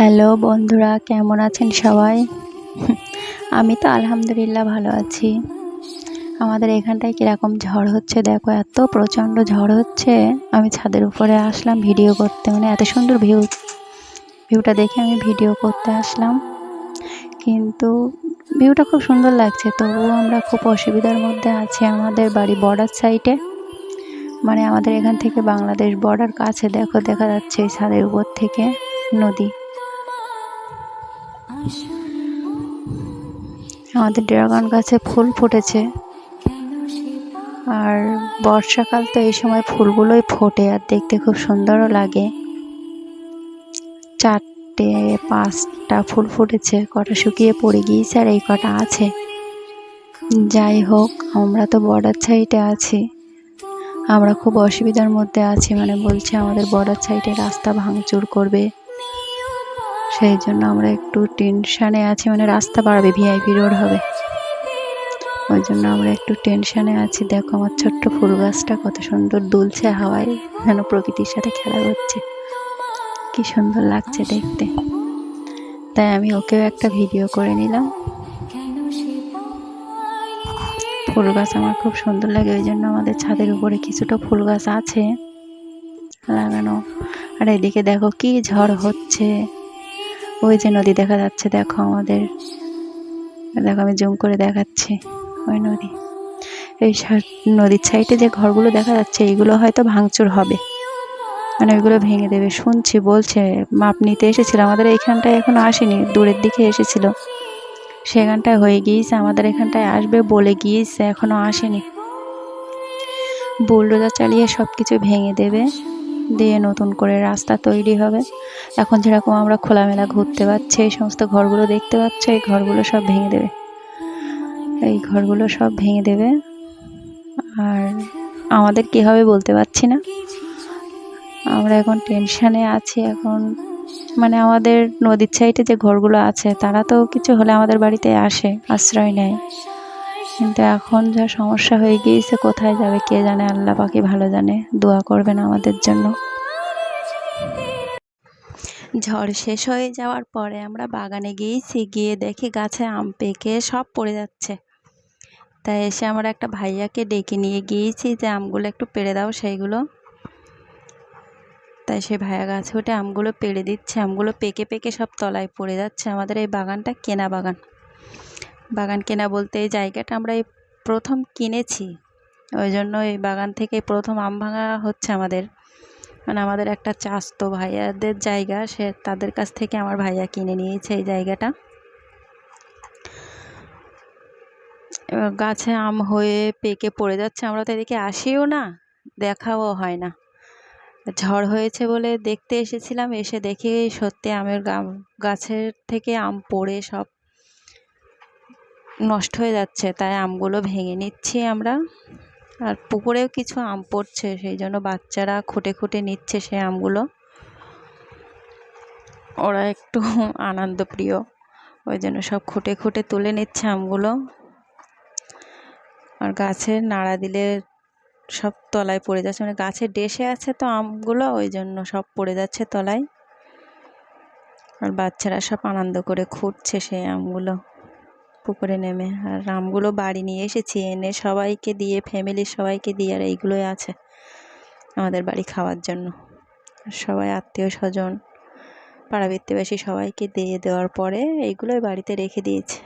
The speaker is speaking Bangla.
হ্যালো বন্ধুরা, কেমন আছেন সবাই? আমি তো আলহামদুলিল্লাহ ভালো আছি। আমাদের এখানটায় কীরকম ঝড় হচ্ছে দেখো, এত প্রচণ্ড ঝড় হচ্ছে। আমি ছাদের উপরে আসলাম ভিডিও করতে, মানে এত সুন্দর ভিউটা দেখে আমি ভিডিও করতে আসলাম। কিন্তু ভিউটা খুব সুন্দর লাগছে, তবুও আমরা খুব অসুবিধার মধ্যে আছি। আমাদের বাড়ি বর্ডার সাইডে, মানে আমাদের এখান থেকে বাংলাদেশ বর্ডার কাছে। দেখো, দেখা যাচ্ছে এই ছাদের উপর থেকে নদী। আমাদের ড্রাগন গাছে ফুল ফুটেছে, আর বর্ষাকাল তো এই সময় ফুলগুলোই ফোটে, আর দেখতে খুব সুন্দরও লাগে। 4-5টা ফুল ফুটেছে, কটা শুকিয়ে পড়ে গিয়েছে আর এই কটা আছে। যাই হোক, আমরা তো বর্ডার সাইডে আছি, আমরা খুব অসুবিধার মধ্যে আছি। মানে বলছে আমাদের বর্ডার সাইডে রাস্তা ভাঙচুর করবে, সেই জন্য আমরা একটু টেনশানে আছি। মানে রাস্তা বাড়বে, ভিআইপি রোড হবে, ওই জন্য আমরা একটু টেনশানে আছি। দেখো আমার ছোট্ট ফুল গাছটা কত সুন্দর দুলছে হাওয়ায়, যেন প্রকৃতির সাথে খেলা করছে। কি সুন্দর লাগছে দেখতে, তাই আমি ওকেও একটা ভিডিও করে নিলাম। ফুল গাছ আমার খুব সুন্দর লাগে, ওই জন্য আমাদের ছাদের উপরে কিছুটা ফুল গাছ আছে লাগানো। আর এদিকে দেখো কি ঝড় হচ্ছে, ওই যে নদী দেখা যাচ্ছে। দেখো আমাদের, দেখো আমি জুম করে দেখাচ্ছি, ওই নদী। এই নদীর সাইডে যে ঘরগুলো দেখা যাচ্ছে, এইগুলো হয়তো ভাঙচুর হবে, মানে ওইগুলো ভেঙে দেবে শুনছি। বলছে মাপ নিতে এসেছিল, আমাদের এইখানটায় এখনো আসেনি, দূরের দিকে এসেছিল, সেখানটায় হয়ে গিয়েছে। আমাদের এখানটায় আসবে বলে গিয়েছে, এখনো আসেনি। বুলডোজার চালিয়ে সব কিছু ভেঙে দেবে, দিয়ে নতুন করে রাস্তা তৈরি হবে। এখন যেরকম আমরা খোলামেলা ঘুরতে পারছি, এই সমস্ত ঘরগুলো দেখতে পাচ্ছ, এই ঘরগুলো সব ভেঙে দেবে, এই ঘরগুলো সব ভেঙে দেবে। আর আমাদের কী হবে বলতে পারছি না, আমরা এখন টেনশানে আছি। এখন মানে আমাদের নদীর সাইডে যে ঘরগুলো আছে, তারা তো কিছু হলে আমাদের বাড়িতে আসে, আশ্রয় নেয়। কিন্তু এখন যা সমস্যা হয়ে গিয়েছে, কোথায় যাবে কে জানে, আল্লাহ পাকই ভালো জানে। দোয়া করবেন আমাদের জন্য। ঝড় শেষ হয়ে যাওয়ার পরে আমরা বাগানে গিয়েছি, গিয়ে দেখি গাছে আম পেকে সব পড়ে যাচ্ছে। তাই এসে আমরা একটা ভাইয়াকে ডেকে নিয়ে গিয়েছি যে আমগুলো একটু পেড়ে দাও সেইগুলো। তাই সে ভাইয়া গাছে উঠে আমগুলো পেড়ে দিচ্ছে, আমগুলো পেকে পেকে সব তলায় পড়ে যাচ্ছে। আমাদের এই বাগানটা কেনা বাগান, বাগান কেনা বলতে এই জায়গাটা আমরা এই প্রথম কিনেছি, ওই জন্য এই বাগান থেকে প্রথম আম ভাঙা হচ্ছে আমাদের। মানে আমাদের একটা চাস্তো ভাইয়াদের জায়গা, সে তাদের কাছ থেকে আমার ভাইয়া কিনে নিয়েছে এই জায়গাটা। এবার গাছে আম হয়ে পেকে পড়ে যাচ্ছে, আমরা তো এদিকে আসিও না, দেখাও হয় না। ঝড় হয়েছে বলে দেখতে এসেছিলাম, এসে দেখি সত্যি আমের গাছের থেকে আম পড়ে সব নষ্ট হয়ে যাচ্ছে। তাই আমগুলো ভেঙে নিচ্ছি আমরা। আর পুকুরেও কিছু আম পড়ছে, সেই জন্য বাচ্চারা খুঁটে খুঁটে নিচ্ছে সে আমগুলো। ওরা একটু আনন্দপ্রিয়, ওই জন্য সব খুঁটে খুঁটে তুলে নিচ্ছে আমগুলো। আর গাছের নাড়া দিলে সব তলায় পড়ে যাচ্ছে, মানে গাছের ডেসে আছে তো আমগুলো, ওই জন্য সব পড়ে যাচ্ছে তলায়। আর বাচ্চারা সব আনন্দ করে খুঁটছে সেই আমগুলো পুকুরে নেমে। আর আমগুলো বাড়ি নিয়ে এসেছি, এনে সবাইকে দিয়ে, ফ্যামিলির সবাইকে দিয়ে, আর এইগুলোই আছে আমাদের বাড়ি খাওয়ার জন্য। সবাই আত্মীয় স্বজন, পাড়া প্রতিবেশী সবাইকে দিয়ে দেওয়ার পরে এইগুলোই বাড়িতে রেখে দিয়েছে।